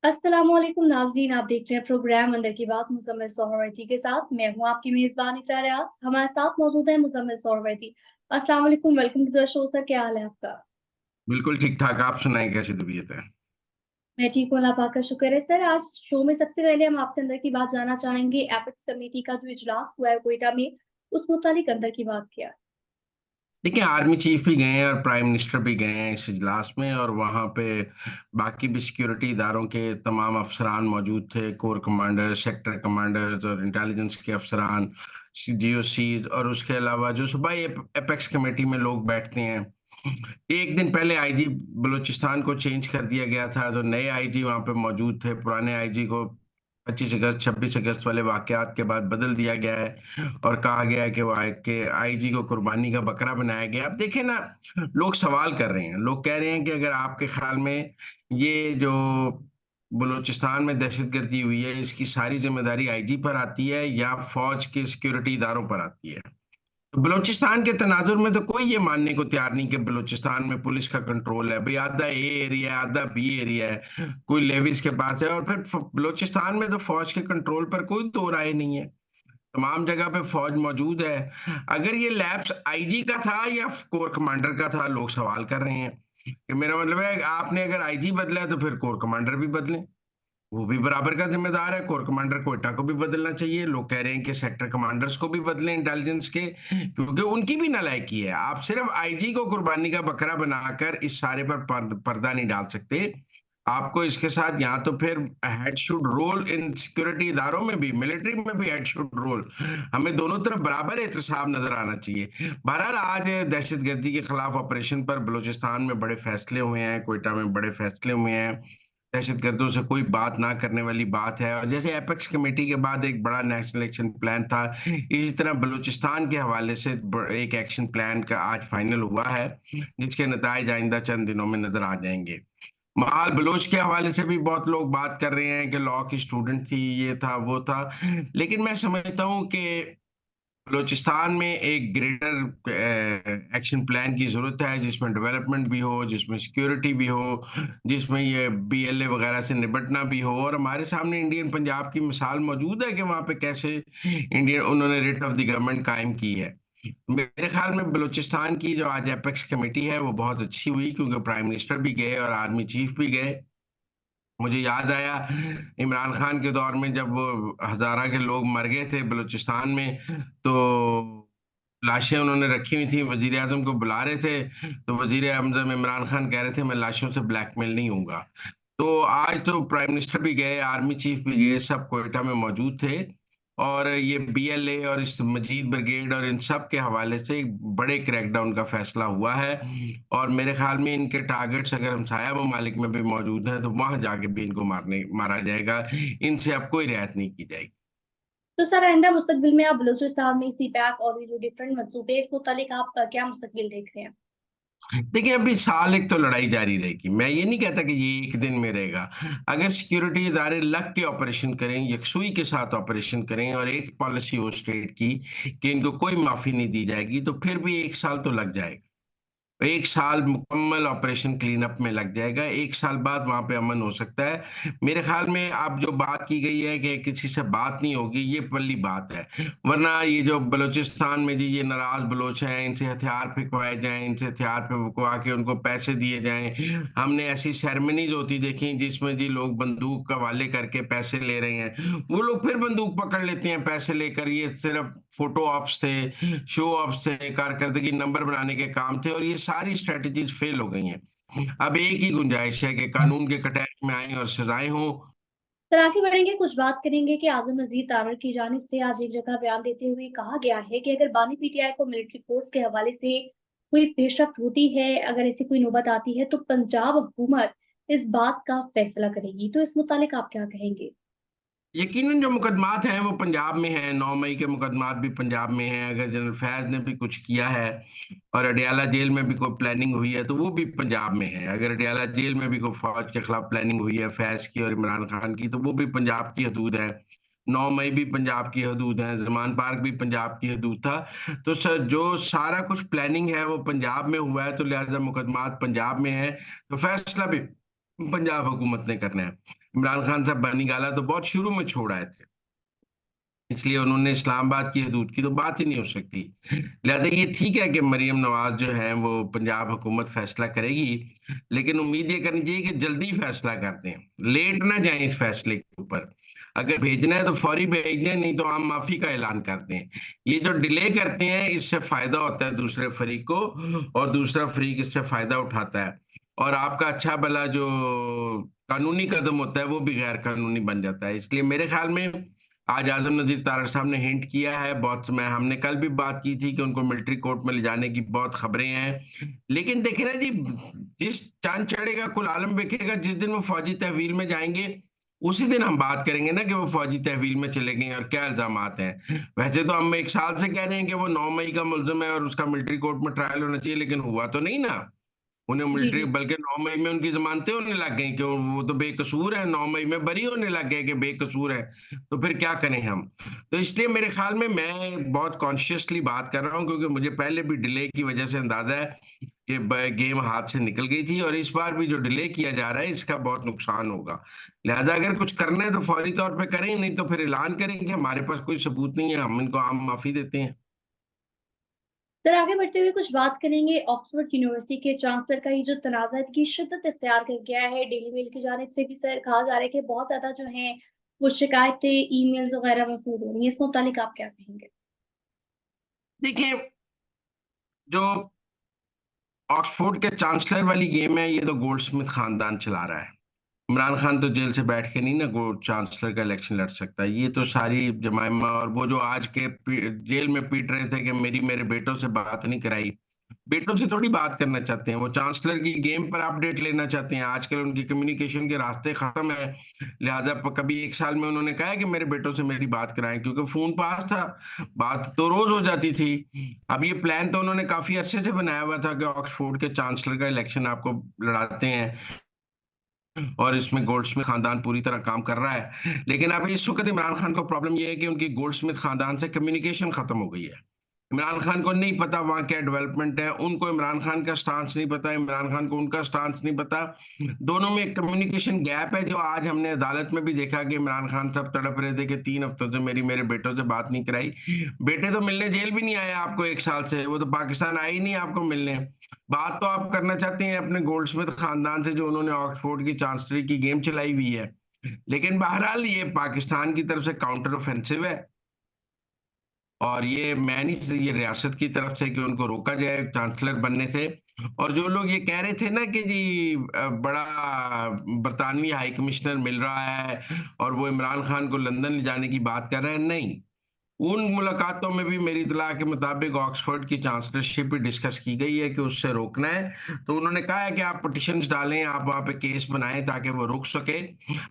अस्सलामुअलैकुम नाज़रीन, आप देख रहे हैं प्रोग्राम अंदर की बात मुज़म्मिल सोहरवर्दी के साथ। मैं हूं आपकी मेज़बान इक़रार आयात। हमारे साथ मौजूद है मुज़म्मिल सोहरवर्दी। अस्सलाम वालेकुम, welcome to the show sir, क्या हाल है आपका? बिल्कुल ठीक ठाक। आप सुनाएं, कैसी तबीयत है? मैं ठीक हूँ, अल्लाह पाक का शुक्र है। सर, आज शो में सबसे पहले हम आपसे अंदर की बात जानना चाहेंगे। एपेक्स कमेटी का जो इजलास हुआ है क्वेटा में, उस मुतालिक अंदर की बात क्या है? देखिए, आर्मी चीफ भी गए हैं और प्राइम मिनिस्टर भी गए हैं इस इजलास में, और वहाँ पे बाकी भी सिक्योरिटी इदारों के तमाम अफसरान मौजूद थे। कोर कमांडर, सेक्टर कमांडर्स और इंटेलिजेंस के अफसरान, जीओसी, और उसके अलावा जो सुबह एपेक्स कमेटी में लोग बैठते हैं। एक दिन पहले आईजी बलूचिस्तान को चेंज कर दिया गया था, तो नए आईजी वहां पे मौजूद थे। पुराने आईजी को 25 अगस्त 26 अगस्त वाले वाकयात के बाद बदल दिया गया है और कहा गया है कि के आईजी को कुर्बानी का बकरा बनाया गया। अब देखें ना, लोग सवाल कर रहे हैं, लोग कह रहे हैं कि अगर आपके ख्याल में ये जो बलूचिस्तान में दहशतगर्दी हुई है, इसकी सारी जिम्मेदारी आईजी पर आती है या फौज के सिक्योरिटी इदारों पर आती है? बलूचिस्तान के तनाजुर में तो कोई ये मानने को तैयार नहीं कि बलूचिस्तान में पुलिस का कंट्रोल है। भाई, आधा ए एरिया है, आधा बी एरिया है, कोई लेविस के पास है, और फिर बलूचिस्तान में तो फौज के कंट्रोल पर कोई दो राय नहीं है। तमाम जगह पे फौज मौजूद है। अगर ये लैप्स आईजी का था या कोर कमांडर का था, लोग सवाल कर रहे हैं कि मेरा मतलब है, आपने अगर आईजी बदला है तो फिर कोर कमांडर भी बदले, वो भी बराबर का जिम्मेदार है। कोर कमांडर कोयटा को भी बदलना चाहिए। लोग कह रहे हैं कि सेक्टर कमांडर्स को भी बदलें इंटेलिजेंस के, क्योंकि उनकी भी नालायकी है। आप सिर्फ आईजी को कुर्बानी का बकरा बनाकर इस सारे पर पर्दा नहीं डाल सकते। आपको इसके साथ या तो फिर head should roll in security इदारों में भी, मिलिट्री में भी हेड शुड रोल। हमें दोनों तरफ बराबर एहतसाब नजर आना चाहिए। बहरहाल, आज दहशतगर्दी के खिलाफ ऑपरेशन पर बलूचिस्तान में बड़े फैसले हुए हैं, कोयटा में बड़े फैसले हुए हैं। दहशतगर्दों से कोई बात ना करने वाली बात है। और जैसे एपेक्स कमेटी के बाद एक बड़ा नेशनल एक्शन प्लान था, इसी तरह बलूचिस्तान के हवाले से एक एक्शन प्लान का आज फाइनल हुआ है, जिसके नतायज आइंदा चंद दिनों में नजर आ जाएंगे। महाल बलोच के हवाले से भी बहुत लोग बात कर रहे हैं कि लॉ की स्टूडेंट थी, ये था वो था। लेकिन मैं समझता हूँ कि बलूचिस्तान में एक ग्रेटर एक्शन प्लान की जरूरत है, जिसमें डेवलपमेंट भी हो, जिसमें सिक्योरिटी भी हो, जिसमें ये बीएलए वगैरह से निपटना भी हो। और हमारे सामने इंडियन पंजाब की मिसाल मौजूद है कि वहां पे कैसे इंडियन उन्होंने रिट ऑफ द गवर्नमेंट कायम की है। मेरे ख्याल में बलूचिस्तान की जो आज एपेक्स कमेटी है वो बहुत अच्छी हुई, क्योंकि प्राइम मिनिस्टर भी गए और आर्मी चीफ भी गए। मुझे याद आया इमरान खान के दौर में, जब वो हजारा के लोग मर गए थे बलूचिस्तान में, तो लाशें उन्होंने रखी हुई थी, वजीर आजम को बुला रहे थे, तो वजीर आजम इमरान खान कह रहे थे मैं लाशों से ब्लैकमेल नहीं होऊंगा। तो आज तो प्राइम मिनिस्टर भी गए, आर्मी चीफ भी गए, सब कोयटा में मौजूद थे। और ये बीएलए और इस मजीद ब्रिगेड और इन सब के हवाले से एक बड़े क्रैकडाउन का फैसला हुआ है। और मेरे ख्याल में इनके टारगेट्स अगर हमसाया ममालिक में भी मौजूद हैं, तो वहां जाके भी इनको मारा जाएगा। इनसे अब कोई रियायत नहीं की जाएगी। तो सर, आइंदा मुस्तकबिल में आप बलूचिस्तान में सी पैक और ये जो डिफरेंट मंसूबे हैं, इस मुतालिक आप क्या मुस्तकबिल देख रहे हैं? देखिए, अभी साल एक तो लड़ाई जारी रहेगी। मैं ये नहीं कहता कि ये एक दिन में रहेगा। अगर सिक्योरिटी इदारे लग के ऑपरेशन करें, यकसुई के साथ ऑपरेशन करें, और एक पॉलिसी हो स्टेट की कि इनको कोई माफी नहीं दी जाएगी, तो फिर भी एक साल तो लग जाएगा। एक साल मुकम्मल ऑपरेशन क्लीन अप में लग जाएगा। एक साल बाद वहां पे अमन हो सकता है। मेरे ख्याल में अब जो बात की गई है कि किसी से बात नहीं होगी, ये पल्ली बात है। वरना ये जो बलूचिस्तान में जी ये नाराज बलोच हैं, इनसे हथियार फिकवाए जाएं, इनसे हथियार फिकवा के उनको पैसे दिए जाएं। हमने ऐसी सेरेमनीज होती देखी जिसमें जी लोग बंदूक का हवाले करके पैसे ले रहे हैं, वो लोग फिर बंदूक पकड़ लेते हैं पैसे लेकर। ये सिर्फ फोटो ऑप्स थे, शो ऑफ से, कारकर्दगी नंबर बनाने के काम थे, और ये सारी स्ट्रेटजीज फेल हो गई हैं। अब एक ही गुंजाइश है कि कानून के कटघरे में आए और सजाएं हों। सर, आगे बढ़ेंगे, कुछ बात करेंगे कि आजम नजीर तारड़ की जानिब से आज एक जगह बयान देते हुए कहा गया है कि अगर बानी पीटीआई को मिलिट्री फोर्स के हवाले से कोई पेशरफ्त होती है, अगर ऐसी कोई नौबत आती है, तो पंजाब हुकूमत इस बात का फैसला करेगी। तो इस मुतालिक आप क्या कहेंगे? यकीनन जो मुकदमात हैं वो पंजाब में हैं। 9 मई के मुकदमात भी पंजाब में हैं। अगर जनरल फैज ने भी कुछ किया है और अडयाला जेल में भी कोई प्लानिंग हुई है, तो वो भी पंजाब में है। अगर अडयाला जेल में भी कोई फौज के खिलाफ प्लानिंग हुई है, फैज की और इमरान खान की, तो वो भी पंजाब की हदूद है। 9 मई भी पंजाब की हदूद है, जमान पार्क भी पंजाब की हदूद था। तो सर, जो सारा कुछ प्लानिंग है वो पंजाब में हुआ है, तो लिहाजा मुकदमात पंजाब में है, तो फैसला भी पंजाब हुकूमत ने करना है। इमरान खान साहब बनी गाला तो बहुत शुरू में छोड़ आए थे, इसलिए उन्होंने इस्लामाबाद की हदूद की तो बात ही नहीं हो सकती। लिहाजा ये ठीक है कि मरियम नवाज जो है वो पंजाब हुकूमत फैसला करेगी, लेकिन उम्मीद ये करनी चाहिए कि जल्दी फैसला कर दें, लेट ना जाएं इस फैसले के ऊपर। अगर भेजना है तो फौरी भेज दें, नहीं तो आम माफी का ऐलान कर दें। ये जो डिले करते हैं इससे फायदा होता है दूसरे फरीक को, और दूसरा फरीक इससे फायदा उठाता है, और आपका अच्छा भला जो कानूनी कदम होता है वो भी गैर कानूनी बन जाता है। इसलिए मेरे ख्याल में आज आजम नजीर तारड़ साहब ने हिंट किया है बहुत समय, हमने कल भी बात की थी कि उनको मिलिट्री कोर्ट में ले जाने की बहुत खबरें हैं। लेकिन देखे ना जी, जिस चांद चढ़ेगा कुल आलम बिखेगा, जिस दिन वो फौजी तहवील में जाएंगे उसी दिन हम बात करेंगे ना कि वो फौजी तहवील में चले गए और क्या इल्जामात हैं। वैसे तो हम 1 साल से कह रहे हैं कि वो 9 मई का मुल्जिम है और उसका मिलिट्री कोर्ट में ट्रायल होना चाहिए, लेकिन हुआ तो नहीं ना। उन्हें जी मिलिट्री, जी। बल्कि 9 मई में उनकी जमानतें होने लग गई कि वो तो बेकसूर है, 9 मई में बरी होने लग गए कि बेकसूर है। तो फिर क्या करें हम। तो इसलिए मेरे ख्याल में मैं बहुत कॉन्शियसली बात कर रहा हूं, क्योंकि मुझे पहले भी डिले की वजह से अंदाजा है कि गेम हाथ से निकल गई थी, और इस बार भी जो डिले किया जा रहा है इसका बहुत नुकसान होगा। लिहाजा अगर कुछ करना है तो फौरी तौर पे करें, नहीं तो फिर ऐलान करें कि हमारे पास कोई सबूत नहीं है, हम इनको आम माफी देते हैं। सर आगे बढ़ते हुए कुछ बात करेंगे ऑक्सफोर्ड यूनिवर्सिटी के चांसलर का ये जो तनाज़ा की शिद्दत इख्तियार कर गया है, डेली मेल की जानिब से भी सर कहा जा रहा है कि बहुत ज्यादा जो है वो शिकायतें ईमेल्स वगैरह मौसूल हो रही है, इस मुतालिक आप क्या कहेंगे? देखिए, जो ऑक्सफोर्ड के चांसलर वाली गेम है, ये तो गोल्डस्मिथ खानदान चला रहा है। इमरान खान तो जेल से बैठ के नहीं ना चांसलर का इलेक्शन लड़ सकता। ये तो सारी जमाइमा, और वो जो आज के जेल में पीट रहे थे कि मेरे बेटों से बात नहीं कराई, बेटों से थोड़ी बात करना चाहते हैं, वो चांसलर की गेम पर अपडेट लेना चाहते हैं। आजकल उनकी कम्युनिकेशन के रास्ते खत्म है। लिहाजा कभी 1 साल में उन्होंने कहा है कि मेरे बेटों से मेरी बात कराएं, क्योंकि फोन पास था, बात तो रोज हो जाती थी। अब ये प्लान तो उन्होंने काफी अरसे से बनाया हुआ था कि ऑक्सफोर्ड के चांसलर का इलेक्शन आपको लड़ाते हैं, और इसमें गोल्डस्मिथ खानदान पूरी तरह काम कर रहा है। लेकिन अब इस वक्त इमरान खान को प्रॉब्लम यह है कि उनकी गोल्डस्मिथ खानदान से कम्युनिकेशन खत्म हो गई है। इमरान खान को नहीं पता वहां क्या डेवलपमेंट है, उनको इमरान खान का स्टांस नहीं पता, इमरान खान को उनका स्टांस नहीं पता। दोनों में एक कम्युनिकेशन गैप है, जो आज हमने अदालत में भी देखा कि इमरान खान सब तड़प रहे थे कि 3 हफ्तों से मेरे बेटों से बात नहीं कराई। बेटे तो मिलने जेल भी नहीं आए आपको 1 साल से, वो तो पाकिस्तान आए ही नहीं आपको मिलने। बात तो आप करना चाहते हैं अपने गोल्डस्मिथ खानदान से, जो उन्होंने ऑक्सफोर्ड की चांसलरी की गेम चलाई हुई है। लेकिन बहरहाल ये पाकिस्तान की तरफ से काउंटर ऑफेंसिव है, और ये मैं नहीं, ये रियासत की तरफ से कि उनको रोका जाए चांसलर बनने से। और जो लोग ये कह रहे थे ना कि जी बड़ा बरतानवी हाई कमिश्नर मिल रहा है और वो इमरान खान को लंदन ले जाने की बात कर रहे हैं, नहीं। उन मुलाकातों में भी मेरी इतला के मुताबिक ऑक्सफोर्ड की चांसलरशिप भी डिस्कस की गई है कि उससे रोकना है। तो उन्होंने कहा है कि आप पिटिशंस डालें, आप वहां पे केस बनाएं ताकि वो रुक सके।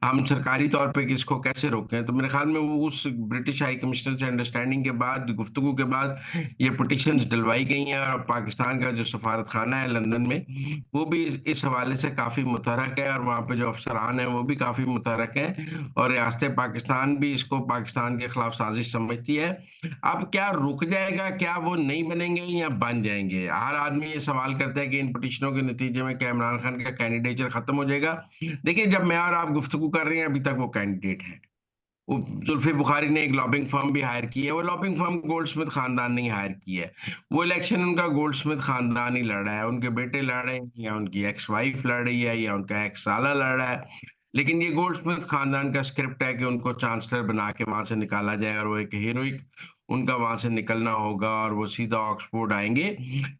हम सरकारी तौर पे किसको कैसे रोकें। तो मेरे ख्याल में वो उस ब्रिटिश हाई कमिश्नर से अंडरस्टैंडिंग के बाद, गुफ्तगू के बाद ये पिटिशंस डलवाई गई हैं, और पाकिस्तान का जो सफारत खाना है लंदन में वो भी इस हवाले से काफी मुतहरक है, और वहाँ पे जो अफसरान हैं वो भी काफी मुतहरक हैं, और रियासत पाकिस्तान भी इसको पाकिस्तान के खिलाफ साजिश समझती है। अब क्या रुक जाएगा, क्या वो नहीं बनेंगे या बन जाएंगे। हर आदमी ये सवाल करता है कि इन पिटिशनों के नतीजे में क्या इमरान खान का कैंडिडेचर खत्म हो जाएगा। देखिए, जब मैं और आप गुफ्तगू कर रहे हैं अभी तक वो कैंडिडेट है। वो जुल्फी बुखारी ने एक लॉबिंग फर्म भी हायर की है, वो लॉबिंग फर्म गोल्डस्मिथ खानदान ने हायर की है। वो इलेक्शन उनका गोल्डस्मिथ खानदान ही लड़ रहा है, उनके बेटे लड़ रहे हैं, या उनकी एक्स वाइफ लड़ रही है, या उनका एक्स साला लड़ रहा है। लेकिन ये गोल्डस्मिथ खानदान का स्क्रिप्ट है कि उनको चांसलर बना के वहां से निकाला जाए, और वो एक हीरोइक उनका वहां से निकलना होगा और वो सीधा ऑक्सफोर्ड आएंगे।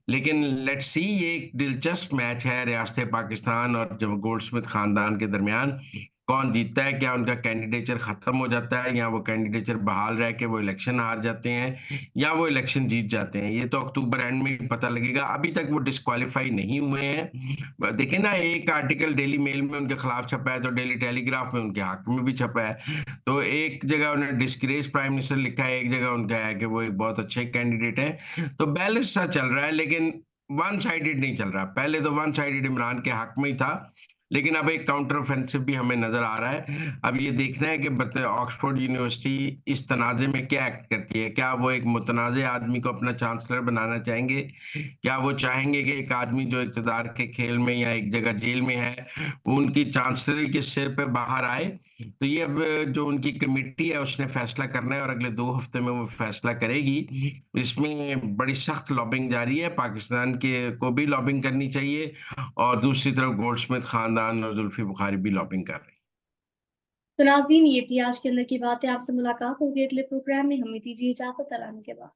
लेकिन लेट्स सी, ये एक दिलचस्प मैच है रियासत पाकिस्तान और जब गोल्डस्मिथ खानदान के दरमियान। कौन जीतता है, क्या उनका कैंडिडेचर खत्म हो जाता है, या वो कैंडिडेचर बहाल रह के वो इलेक्शन हार जाते हैं, या वो इलेक्शन जीत जाते हैं। ये तो अक्टूबर एंड में ही पता लगेगा। अभी तक वो डिस्क्वालीफाई नहीं हुए हैं। देखिए ना, एक आर्टिकल डेली मेल में उनके खिलाफ छपा है, तो डेली टेलीग्राफ में उनके हक में भी छपा है। तो एक जगह उन्हें डिस्ग्रेस प्राइम मिनिस्टर लिखा है, एक जगह उनका है कि वो एक बहुत अच्छे कैंडिडेट है। तो बैलेंस सा चल रहा है, लेकिन वन साइडेड नहीं चल रहा। पहले तो वन साइडेड इमरान के हक में ही था, लेकिन अब एक काउंटर ऑफेंसिव भी हमें नजर आ रहा है। अब ये देखना है कि ऑक्सफोर्ड यूनिवर्सिटी इस तनाजे में क्या एक्ट करती रहती है। क्या वो एक मुतनाज़ आदमी को अपना चांसलर बनाना चाहेंगे? क्या वो चाहेंगे कि एक आदमी जो इक़्तिदार के खेल में या एक जगह जेल में है, वो उनकी चांसलरी के सिर पे बाहर आए? तो ये अब जो उनकी कमेटी है उसने फैसला करना है और अगले 2 हफ्ते में वो फैसला करेगी। इसमें बड़ी सख्त लॉबिंग जारी है, पाकिस्तान के को भी लॉबिंग करनी चाहिए और दूसरी तरफ गोल्डस्मिथ खानदान और जुल्फी बुखारी भी लॉबिंग कर रही हैं। तो नाज़रीन, ये थी आज के अंदर की बातें। आपसे मुलाकात होगी अगले प्रोग्राम में। हमें दीजिए इजाजत। अल्लाह के बाद।